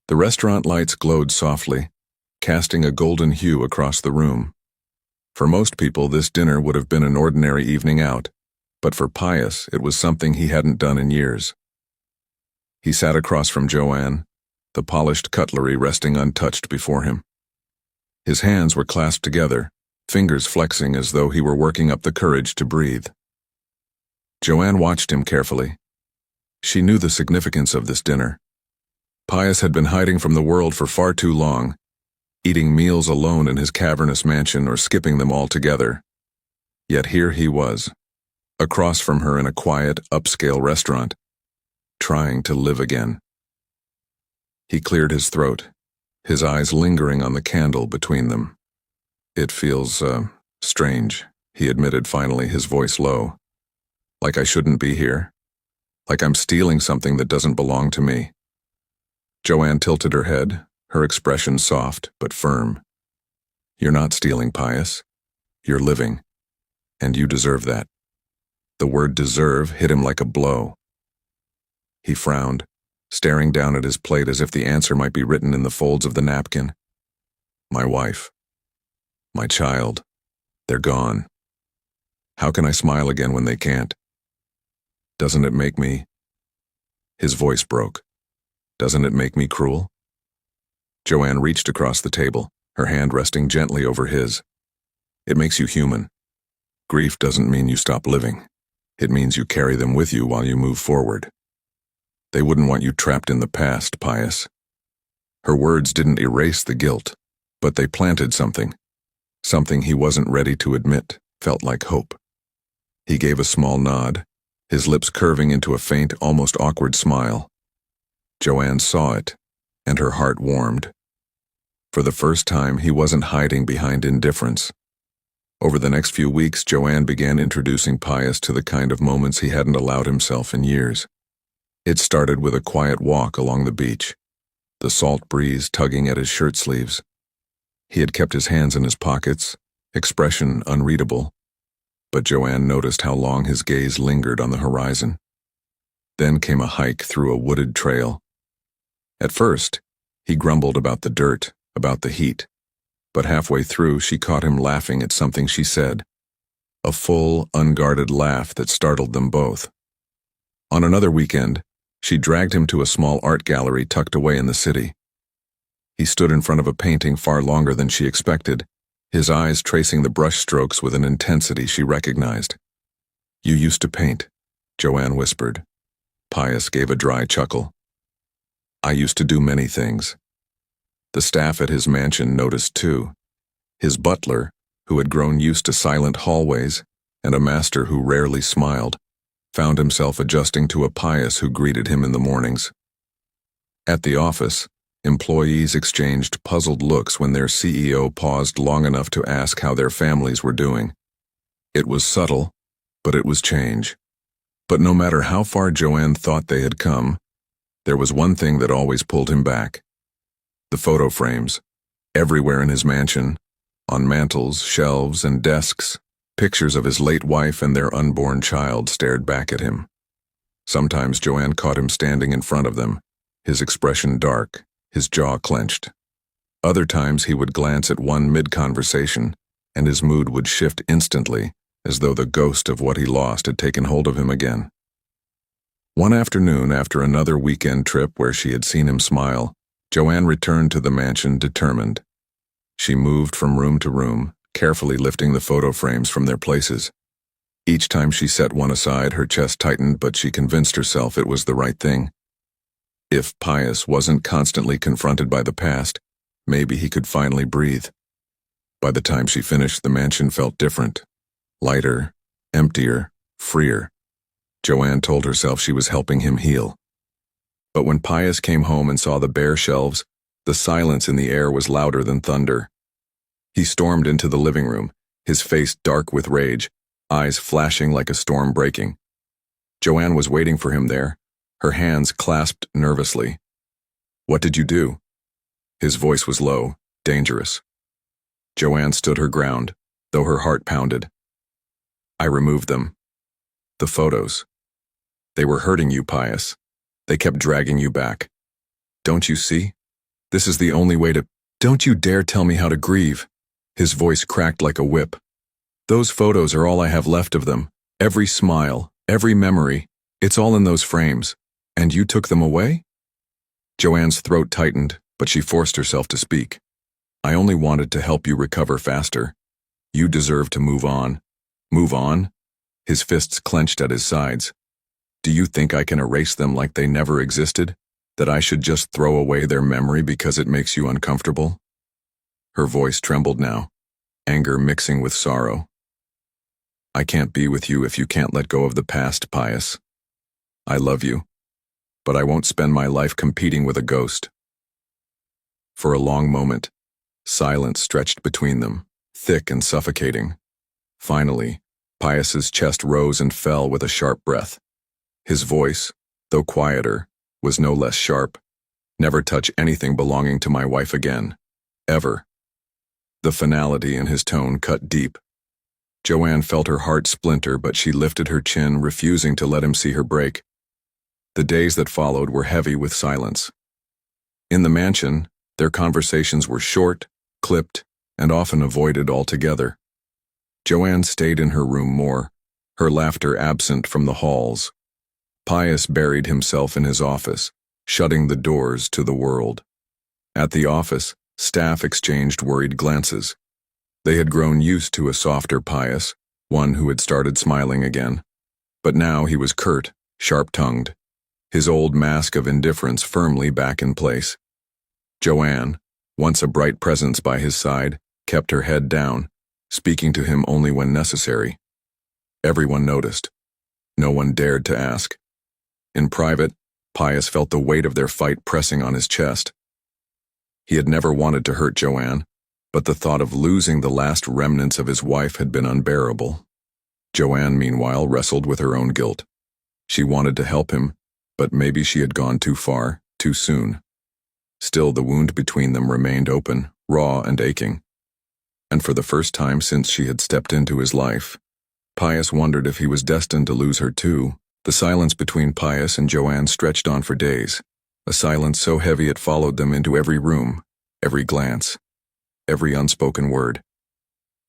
The restaurant lights glowed softly, casting a golden hue across the room. For most people, this dinner would have been an ordinary evening out, but for Pius, it was something he hadn't done in years. He sat across from Joan, the polished cutlery resting untouched before him. His hands were clasped together, fingers flexing as though he were working up the courage to breathe. Joan watched him carefully. She knew the significance of this dinner. Pius had been hiding from the world for far too long, eating meals alone in his cavernous mansion or skipping them altogether. Yet here he was, across from her in a quiet, upscale restaurant, trying to live again. He cleared his throat, his eyes lingering on the candle between them. "It feels, strange," he admitted finally, his voice low. "Like I shouldn't be here. Like I'm stealing something that doesn't belong to me." Joan tilted her head, her expression soft but firm. "You're not stealing, Pius. You're living. And you deserve that." The word deserve hit him like a blow. He frowned, staring down at his plate as if the answer might be written in the folds of the napkin. "My wife. My child. They're gone. How can I smile again when they can't? Doesn't it make me—" His voice broke. "Doesn't it make me cruel?" Joan reached across the table, her hand resting gently over his. "It makes you human. Grief doesn't mean you stop living. It means you carry them with you while you move forward. They wouldn't want you trapped in the past, Pius." Her words didn't erase the guilt, but they planted something he wasn't ready to admit, felt like hope. He gave a small nod, his lips curving into a faint, almost awkward smile. Joan saw it, and her heart warmed. For the first time, he wasn't hiding behind indifference. Over the next few weeks, Joan began introducing Pius to the kind of moments he hadn't allowed himself in years. It started with a quiet walk along the beach, the salt breeze tugging at his shirt sleeves. He had kept his hands in his pockets, expression unreadable, but Joan noticed how long his gaze lingered on the horizon. Then came a hike through a wooded trail. At first, he grumbled about the dirt, about the heat, but halfway through she caught him laughing at something she said, a full, unguarded laugh that startled them both. On another weekend, she dragged him to a small art gallery tucked away in the city. He stood in front of a painting far longer than she expected, his eyes tracing the brushstrokes with an intensity she recognized. "You used to paint," Joan whispered. Pius gave a dry chuckle. "I used to do many things." The staff at his mansion noticed too. His butler, who had grown used to silent hallways, and a master who rarely smiled, found himself adjusting to a Pius who greeted him in the mornings. At the office, employees exchanged puzzled looks when their CEO paused long enough to ask how their families were doing. It was subtle, but it was change. But no matter how far Joan thought they had come, there was one thing that always pulled him back. The photo frames, everywhere in his mansion, on mantels, shelves, and desks, pictures of his late wife and their unborn child stared back at him. Sometimes Joan caught him standing in front of them, his expression dark, his jaw clenched. Other times he would glance at one mid-conversation, and his mood would shift instantly, as though the ghost of what he lost had taken hold of him again. One afternoon, after another weekend trip where she had seen him smile, Joan returned to the mansion determined. She moved from room to room, carefully lifting the photo frames from their places. Each time she set one aside, her chest tightened, but she convinced herself it was the right thing. If Pius wasn't constantly confronted by the past, maybe he could finally breathe. By the time she finished, the mansion felt different. Lighter, emptier, freer. Joan told herself she was helping him heal. But when Pius came home and saw the bare shelves, the silence in the air was louder than thunder. He stormed into the living room, his face dark with rage, eyes flashing like a storm breaking. Joan was waiting for him there, her hands clasped nervously. "What did you do?" His voice was low, dangerous. Joan stood her ground, though her heart pounded. "I removed them. The photos. They were hurting you, Pius. They kept dragging you back. Don't you see? This is the only way to— Don't you dare tell me how to grieve. His voice cracked like a whip. Those photos are all I have left of them. Every smile, every memory, it's all in those frames. And you took them away? Joanne's throat tightened, but she forced herself to speak. I only wanted to help you recover faster. You deserve to move on. Move on? His fists clenched at his sides. Do you think I can erase them like they never existed? That I should just throw away their memory because it makes you uncomfortable? Her voice trembled now, anger mixing with sorrow. I can't be with you if you can't let go of the past, Pius. I love you, but I won't spend my life competing with a ghost. For a long moment, silence stretched between them, thick and suffocating. Finally, Pius's chest rose and fell with a sharp breath. His voice, though quieter, was no less sharp. Never touch anything belonging to my wife again. Ever. The finality in his tone cut deep. Joanne felt her heart splinter, but she lifted her chin, refusing to let him see her break. The days that followed were heavy with silence. In the mansion, their conversations were short, clipped, and often avoided altogether. Joanne stayed in her room more, her laughter absent from the halls. Pius buried himself in his office, shutting the doors to the world. At the office, staff exchanged worried glances. They had grown used to a softer Pius, one who had started smiling again. But now he was curt, sharp-tongued, his old mask of indifference firmly back in place. Joanne, once a bright presence by his side, kept her head down, speaking to him only when necessary. Everyone noticed. No one dared to ask. In private, Pius felt the weight of their fight pressing on his chest. He had never wanted to hurt Joanne, but the thought of losing the last remnants of his wife had been unbearable. Joanne, meanwhile, wrestled with her own guilt. She wanted to help him, but maybe she had gone too far, too soon. Still, the wound between them remained open, raw and aching. And for the first time since she had stepped into his life, Pius wondered if he was destined to lose her too. The silence between Pius and Joanne stretched on for days, a silence so heavy it followed them into every room, every glance, every unspoken word.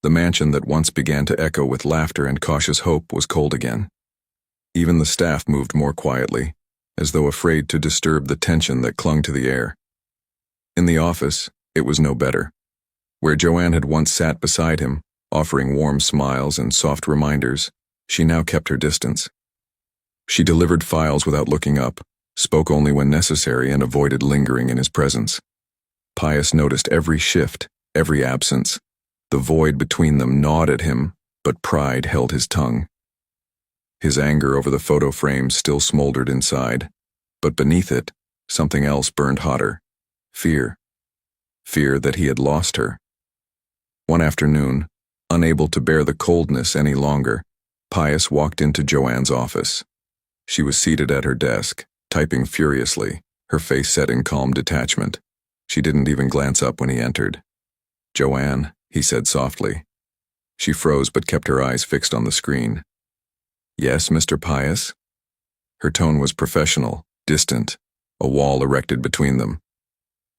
The mansion that once began to echo with laughter and cautious hope was cold again. Even the staff moved more quietly, as though afraid to disturb the tension that clung to the air. In the office, it was no better. Where Joanne had once sat beside him, offering warm smiles and soft reminders, she now kept her distance. She delivered files without looking up, spoke only when necessary, and avoided lingering in his presence. Pius noticed every shift, every absence. The void between them gnawed at him, but pride held his tongue. His anger over the photo frames still smoldered inside, but beneath it, something else burned hotter. Fear. Fear that he had lost her. One afternoon, unable to bear the coldness any longer, Pius walked into Joanne's office. She was seated at her desk, typing furiously, her face set in calm detachment. She didn't even glance up when he entered. "Joanne," he said softly. She froze but kept her eyes fixed on the screen. "Yes, Mr. Pius?" Her tone was professional, distant, a wall erected between them.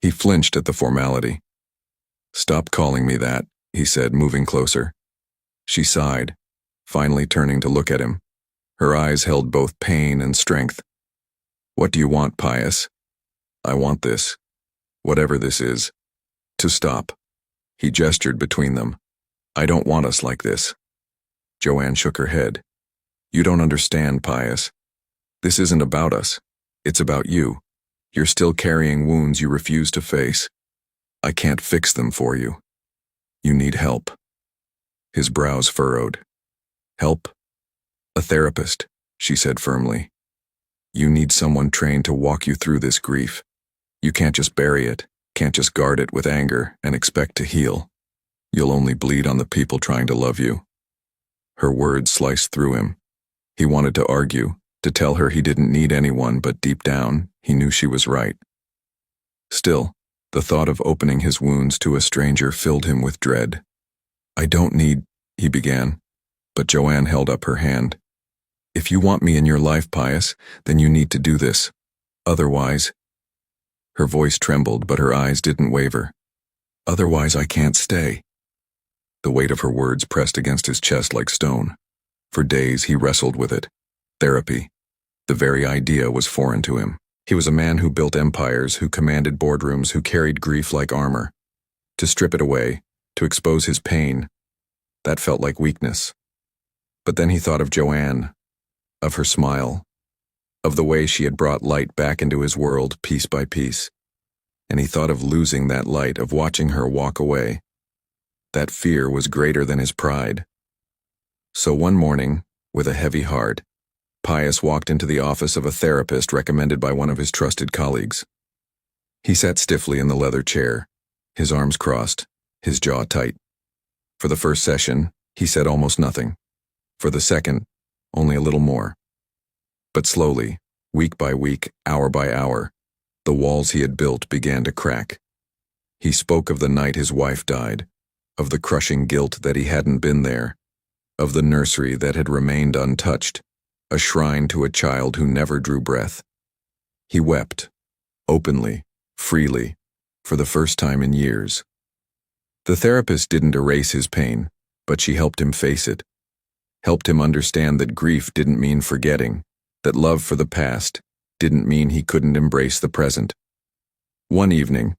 He flinched at the formality. "Stop calling me that," he said, moving closer. She sighed, finally turning to look at him. Her eyes held both pain and strength. "What do you want, Pius?" "I want this, whatever this is, to stop." He gestured between them. "I don't want us like this." Joanne shook her head. "You don't understand, Pius. This isn't about us. It's about you. You're still carrying wounds you refuse to face. I can't fix them for you. You need help." His brows furrowed. "Help? A therapist," she said firmly. "You need someone trained to walk you through this grief. You can't just bury it, can't just guard it with anger and expect to heal. You'll only bleed on the people trying to love you." Her words sliced through him. He wanted to argue, to tell her he didn't need anyone, but deep down, he knew she was right. Still, the thought of opening his wounds to a stranger filled him with dread. "I don't need," he began, but Joanne held up her hand. "If you want me in your life, Pius, then you need to do this. Otherwise—" Her voice trembled, but her eyes didn't waver. "Otherwise, I can't stay." The weight of her words pressed against his chest like stone. For days, he wrestled with it. Therapy. The very idea was foreign to him. He was a man who built empires, who commanded boardrooms, who carried grief like armor. To strip it away, to expose his pain, that felt like weakness. But then he thought of Joan, of her smile, of the way she had brought light back into his world piece by piece. And he thought of losing that light, of watching her walk away. That fear was greater than his pride. So one morning, with a heavy heart, Pius walked into the office of a therapist recommended by one of his trusted colleagues. He sat stiffly in the leather chair, his arms crossed, his jaw tight. For the first session, he said almost nothing. For the second, only a little more. But slowly, week by week, hour by hour, the walls he had built began to crack. He spoke of the night his wife died, of the crushing guilt that he hadn't been there, of the nursery that had remained untouched, a shrine to a child who never drew breath. He wept, openly, freely, for the first time in years. The therapist didn't erase his pain, but she helped him face it, helped him understand that grief didn't mean forgetting, that love for the past didn't mean he couldn't embrace the present. One evening,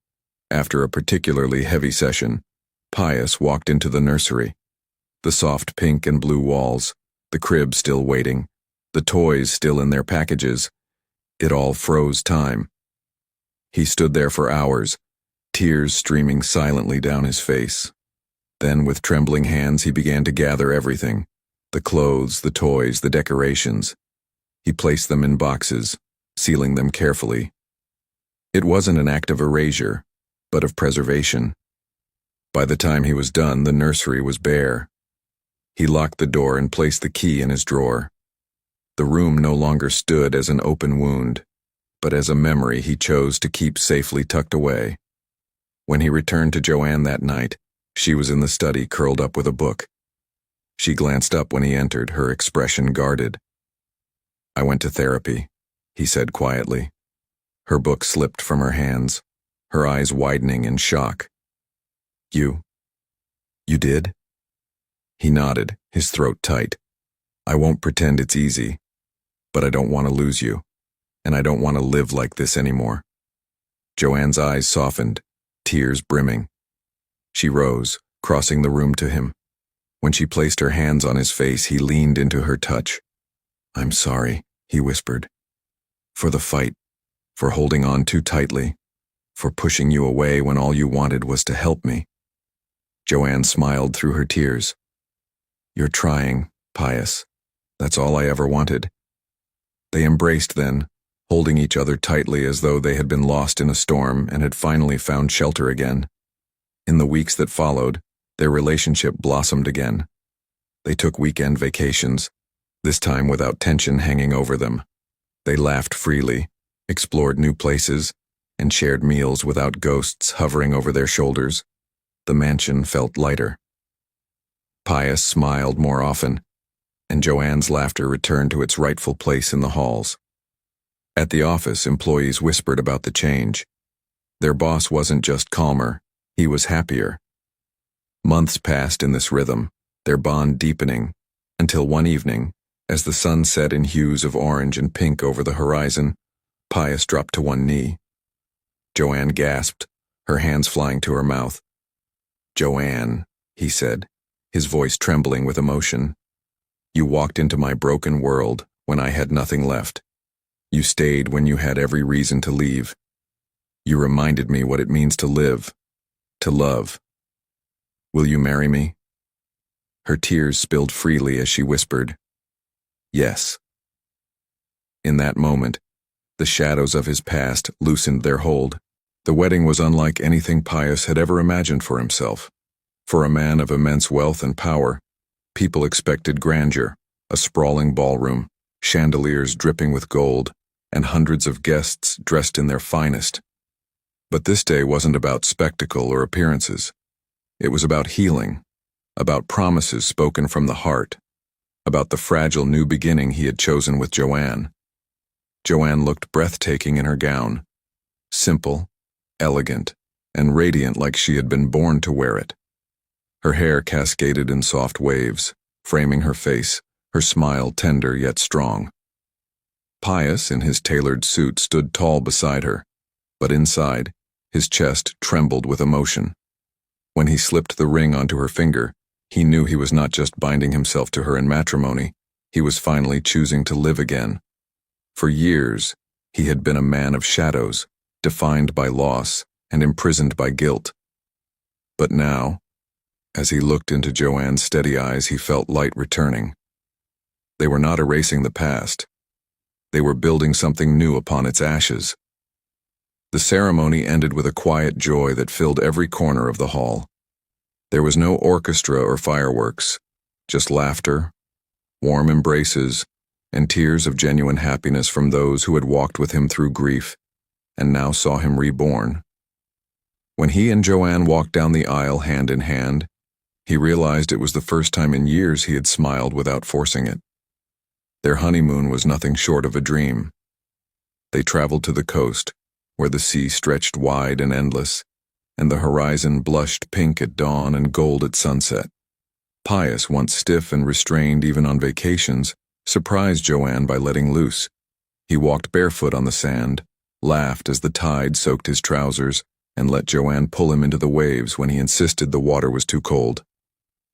after a particularly heavy session, Pius walked into the nursery. The soft pink and blue walls, the crib still waiting, the toys still in their packages, it all froze time. He stood there for hours, tears streaming silently down his face. Then, with trembling hands, he began to gather everything, the clothes, the toys, the decorations. He placed them in boxes, sealing them carefully. It wasn't an act of erasure, but of preservation. By the time he was done, the nursery was bare. He locked the door and placed the key in his drawer. The room no longer stood as an open wound, but as a memory he chose to keep safely tucked away. When he returned to Joan that night, she was in the study curled up with a book. She glanced up when he entered, her expression guarded. "I went to therapy," he said quietly. Her book slipped from her hands, her eyes widening in shock. You did?" He nodded, his throat tight. "I won't pretend it's easy, but I don't want to lose you, and I don't want to live like this anymore." Joanne's eyes softened, tears brimming. She rose, crossing the room to him. When she placed her hands on his face, he leaned into her touch. "I'm sorry," he whispered. "For the fight, for holding on too tightly, for pushing you away when all you wanted was to help me." Joanne smiled through her tears. "You're trying, Pius. That's all I ever wanted." They embraced then, holding each other tightly as though they had been lost in a storm and had finally found shelter again. In the weeks that followed, their relationship blossomed again. They took weekend vacations, this time without tension hanging over them. They laughed freely, explored new places, and shared meals without ghosts hovering over their shoulders. The mansion felt lighter. Pius smiled more often, and Joanne's laughter returned to its rightful place in the halls. At the office, employees whispered about the change. Their boss wasn't just calmer, he was happier. Months passed in this rhythm, their bond deepening, until one evening, as the sun set in hues of orange and pink over the horizon, Pius dropped to one knee. Joanne gasped, her hands flying to her mouth. "Joanne," he said, his voice trembling with emotion. "You walked into my broken world when I had nothing left. You stayed when you had every reason to leave. You reminded me what it means to live, to love. Will you marry me?" Her tears spilled freely as she whispered, "Yes." In that moment, the shadows of his past loosened their hold. The wedding was unlike anything Pius had ever imagined for himself. For a man of immense wealth and power, people expected grandeur, a sprawling ballroom, chandeliers dripping with gold, and hundreds of guests dressed in their finest. But this day wasn't about spectacle or appearances. It was about healing, about promises spoken from the heart, about the fragile new beginning he had chosen with Joanne. Joanne looked breathtaking in her gown. simple, elegant, and radiant like she had been born to wear it. Her hair cascaded in soft waves, framing her face, her smile tender yet strong. Pius, in his tailored suit, stood tall beside her, but inside, his chest trembled with emotion. When he slipped the ring onto her finger, he knew he was not just binding himself to her in matrimony, he was finally choosing to live again. For years, he had been a man of shadows, defined by loss and imprisoned by guilt. But now, as he looked into Joanne's steady eyes, he felt light returning. They were not erasing the past. They were building something new upon its ashes. The ceremony ended with a quiet joy that filled every corner of the hall. There was no orchestra or fireworks, just laughter, warm embraces, and tears of genuine happiness from those who had walked with him through grief and now saw him reborn. When he and Joanne walked down the aisle hand in hand, he realized it was the first time in years he had smiled without forcing it. Their honeymoon was nothing short of a dream. They traveled to the coast, where the sea stretched wide and endless, and the horizon blushed pink at dawn and gold at sunset. Pius, once stiff and restrained even on vacations, surprised Joanne by letting loose. He walked barefoot on the sand, laughed as the tide soaked his trousers, and let Joanne pull him into the waves when he insisted the water was too cold.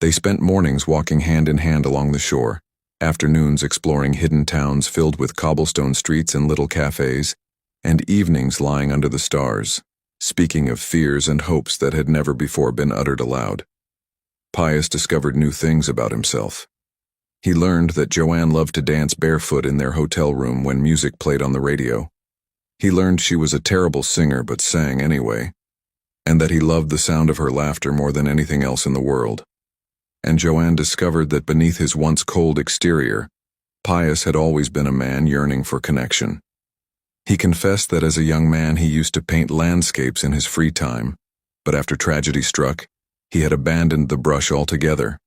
They spent mornings walking hand in hand along the shore, afternoons exploring hidden towns filled with cobblestone streets and little cafes, and evenings lying under the stars, speaking of fears and hopes that had never before been uttered aloud. Pius discovered new things about himself. He learned that Joanne loved to dance barefoot in their hotel room when music played on the radio. He learned she was a terrible singer but sang anyway, and that he loved the sound of her laughter more than anything else in the world. And Joanne discovered that beneath his once cold exterior, Pius had always been a man yearning for connection. He confessed that as a young man he used to paint landscapes in his free time, but after tragedy struck, he had abandoned the brush altogether.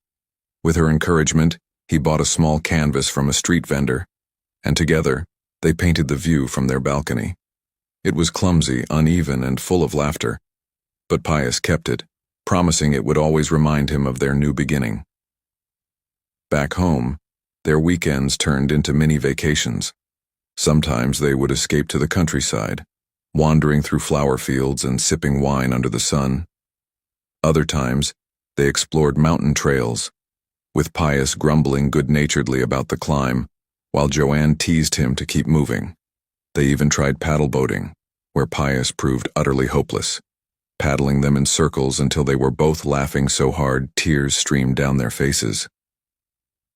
With her encouragement, he bought a small canvas from a street vendor, and together, they painted the view from their balcony. It was clumsy, uneven, and full of laughter, but Pius kept it, promising it would always remind him of their new beginning. Back home, their weekends turned into mini vacations. Sometimes they would escape to the countryside, wandering through flower fields and sipping wine under the sun. Other times, they explored mountain trails, with Pius grumbling good-naturedly about the climb, while Joanne teased him to keep moving. They even tried paddle boating, where Pius proved utterly hopeless, paddling them in circles until they were both laughing so hard tears streamed down their faces.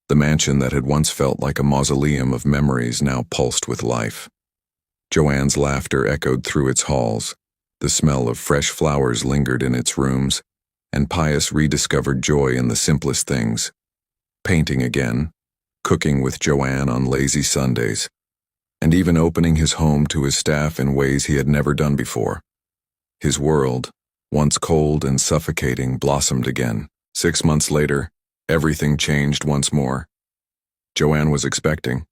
The mansion that had once felt like a mausoleum of memories now pulsed with life. Joanne's laughter echoed through its halls, the smell of fresh flowers lingered in its rooms, and Pius rediscovered joy in the simplest things. Painting again, cooking with Joanne on lazy Sundays, and even opening his home to his staff in ways he had never done before. His world, once cold and suffocating, blossomed again. 6 months later, everything changed once more. Joanne was expecting.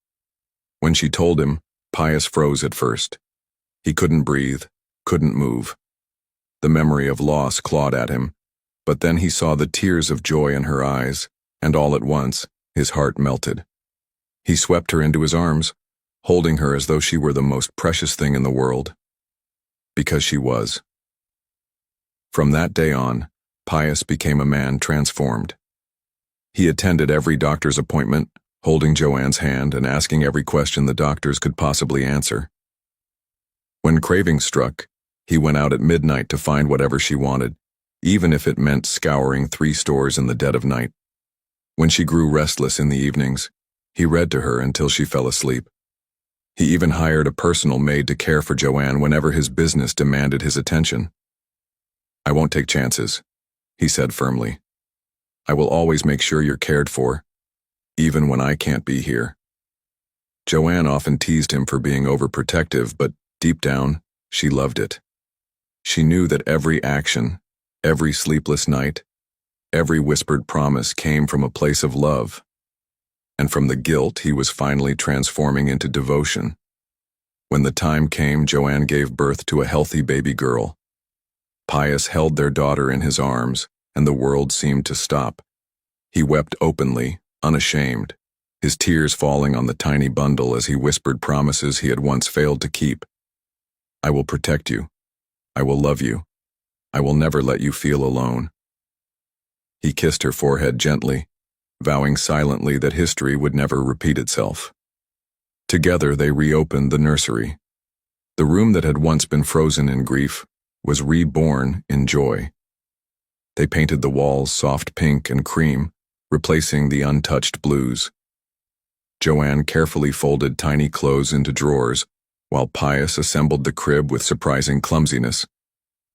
When she told him, Pius froze at first. He couldn't breathe, couldn't move. The memory of loss clawed at him, but then he saw the tears of joy in her eyes, and all at once, his heart melted. He swept her into his arms, holding her as though she were the most precious thing in the world. Because she was. From that day on, Pius became a man transformed. He attended every doctor's appointment, holding Joanne's hand and asking every question the doctors could possibly answer. When craving struck, he went out at midnight to find whatever she wanted, even if it meant scouring 3 stores in the dead of night. When she grew restless in the evenings, he read to her until she fell asleep. He even hired a personal maid to care for Joanne whenever his business demanded his attention. "I won't take chances," he said firmly. "I will always make sure you're cared for, even when I can't be here." Joanne often teased him for being overprotective, but deep down, she loved it. She knew that every action, every sleepless night, every whispered promise came from a place of love, and from the guilt he was finally transforming into devotion. When the time came, Joan gave birth to a healthy baby girl. Pius held their daughter in his arms, and the world seemed to stop. He wept openly, unashamed, his tears falling on the tiny bundle as he whispered promises he had once failed to keep. "I will protect you. I will love you. I will never let you feel alone." He kissed her forehead gently, vowing silently that history would never repeat itself. Together they reopened the nursery. The room that had once been frozen in grief was reborn in joy. They painted the walls soft pink and cream, replacing the untouched blues. Joan carefully folded tiny clothes into drawers, while Pius assembled the crib with surprising clumsiness,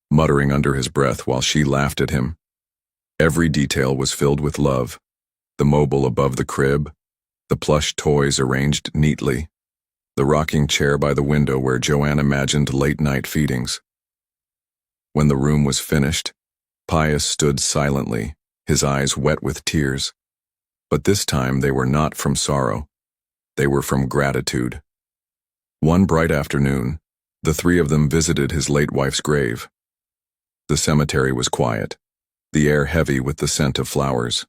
muttering under his breath while she laughed at him. Every detail was filled with love: the mobile above the crib, the plush toys arranged neatly, the rocking chair by the window where Joan imagined late-night feedings. When the room was finished, Pius stood silently, his eyes wet with tears. But this time they were not from sorrow. They were from gratitude. One bright afternoon, the three of them visited his late wife's grave. The cemetery was quiet, the air heavy with the scent of flowers.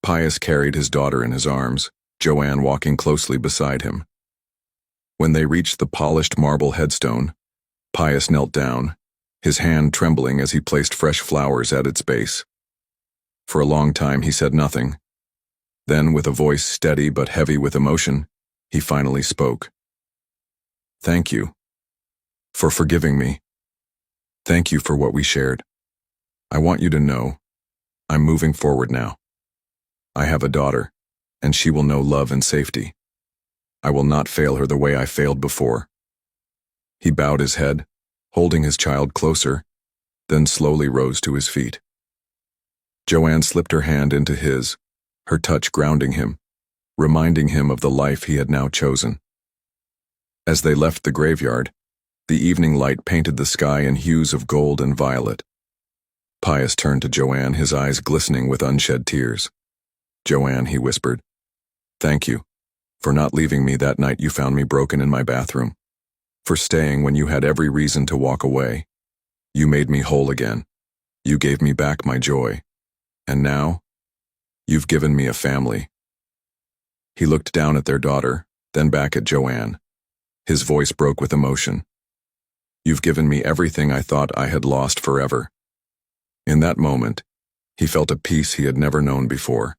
Pius carried his daughter in his arms, Joan walking closely beside him. When they reached the polished marble headstone, Pius knelt down, his hand trembling as he placed fresh flowers at its base. For a long time he said nothing. Then, with a voice steady but heavy with emotion, he finally spoke. "Thank you for forgiving me. Thank you for what we shared. I want you to know, I'm moving forward now. I have a daughter, and she will know love and safety. I will not fail her the way I failed before." He bowed his head, holding his child closer, then slowly rose to his feet. Joan slipped her hand into his, her touch grounding him, reminding him of the life he had now chosen. As they left the graveyard, the evening light painted the sky in hues of gold and violet. Pius turned to Joan, his eyes glistening with unshed tears. "Joan," he whispered, "thank you for not leaving me that night you found me broken in my bathroom, for staying when you had every reason to walk away. You made me whole again. You gave me back my joy. And now, you've given me a family." He looked down at their daughter, then back at Joan. His voice broke with emotion. "You've given me everything I thought I had lost forever." In that moment, he felt a peace he had never known before.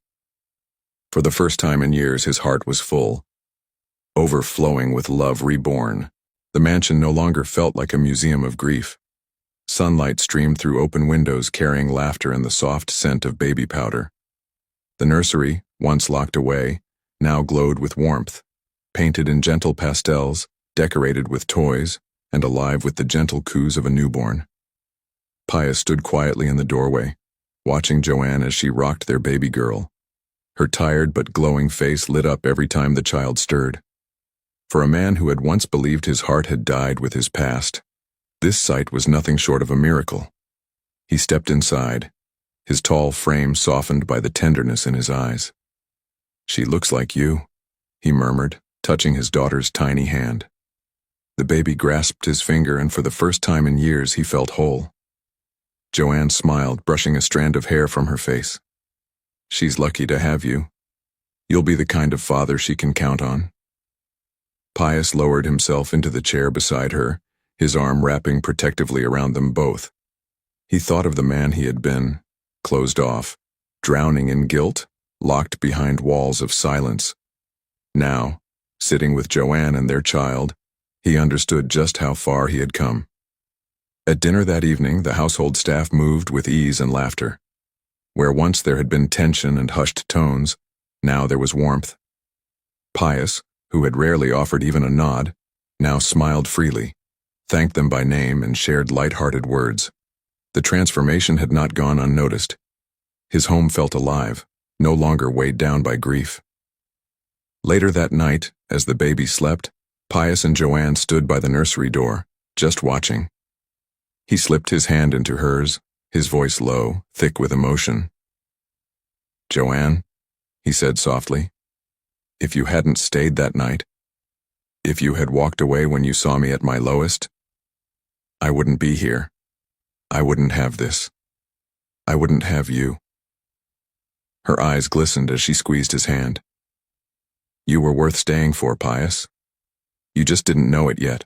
For the first time in years, his heart was full, overflowing with love reborn. The mansion no longer felt like a museum of grief. Sunlight streamed through open windows carrying laughter and the soft scent of baby powder. The nursery, once locked away, now glowed with warmth, painted in gentle pastels, decorated with toys, and alive with the gentle coos of a newborn. Pius stood quietly in the doorway, watching Joan as she rocked their baby girl. Her tired but glowing face lit up every time the child stirred. For a man who had once believed his heart had died with his past, this sight was nothing short of a miracle. He stepped inside, his tall frame softened by the tenderness in his eyes. "She looks like you," he murmured, touching his daughter's tiny hand. The baby grasped his finger, and for the first time in years he felt whole. Joan smiled, brushing a strand of hair from her face. "She's lucky to have you. You'll be the kind of father she can count on." Pius lowered himself into the chair beside her, his arm wrapping protectively around them both. He thought of the man he had been, closed off, drowning in guilt, locked behind walls of silence. Now, sitting with Joan and their child, he understood just how far he had come. At dinner that evening, the household staff moved with ease and laughter. Where once there had been tension and hushed tones, now there was warmth. Pius, who had rarely offered even a nod, now smiled freely, thanked them by name, and shared light-hearted words. The transformation had not gone unnoticed. His home felt alive, no longer weighed down by grief. Later that night, as the baby slept, Pius and Joan stood by the nursery door, just watching. He slipped his hand into hers, his voice low, thick with emotion. "Joan," he said softly, "if you hadn't stayed that night, If you had walked away when you saw me at my lowest, I wouldn't be here. I wouldn't have this. I wouldn't have you. Her eyes glistened as she squeezed his hand. You were worth staying for, Pius. You just didn't know it yet.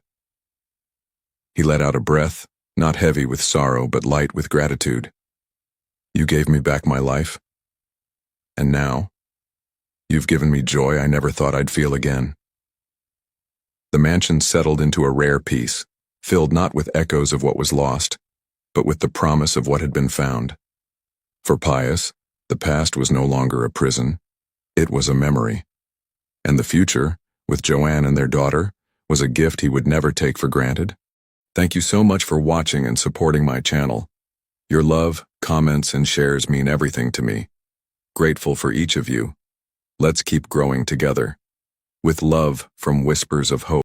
He let out a breath, not heavy with sorrow but light with gratitude. You gave me back my life. And now, you've given me joy I never thought I'd feel again. The mansion settled into a rare peace, filled not with echoes of what was lost, but with the promise of what had been found. For Pius, the past was no longer a prison. It was a memory. And the future, with Joan and their daughter, was a gift he would never take for granted. Thank you so much for watching and supporting my channel. Your love, comments, and shares mean everything to me. Grateful for each of you. Let's keep growing together. With love from Whispers of Hope.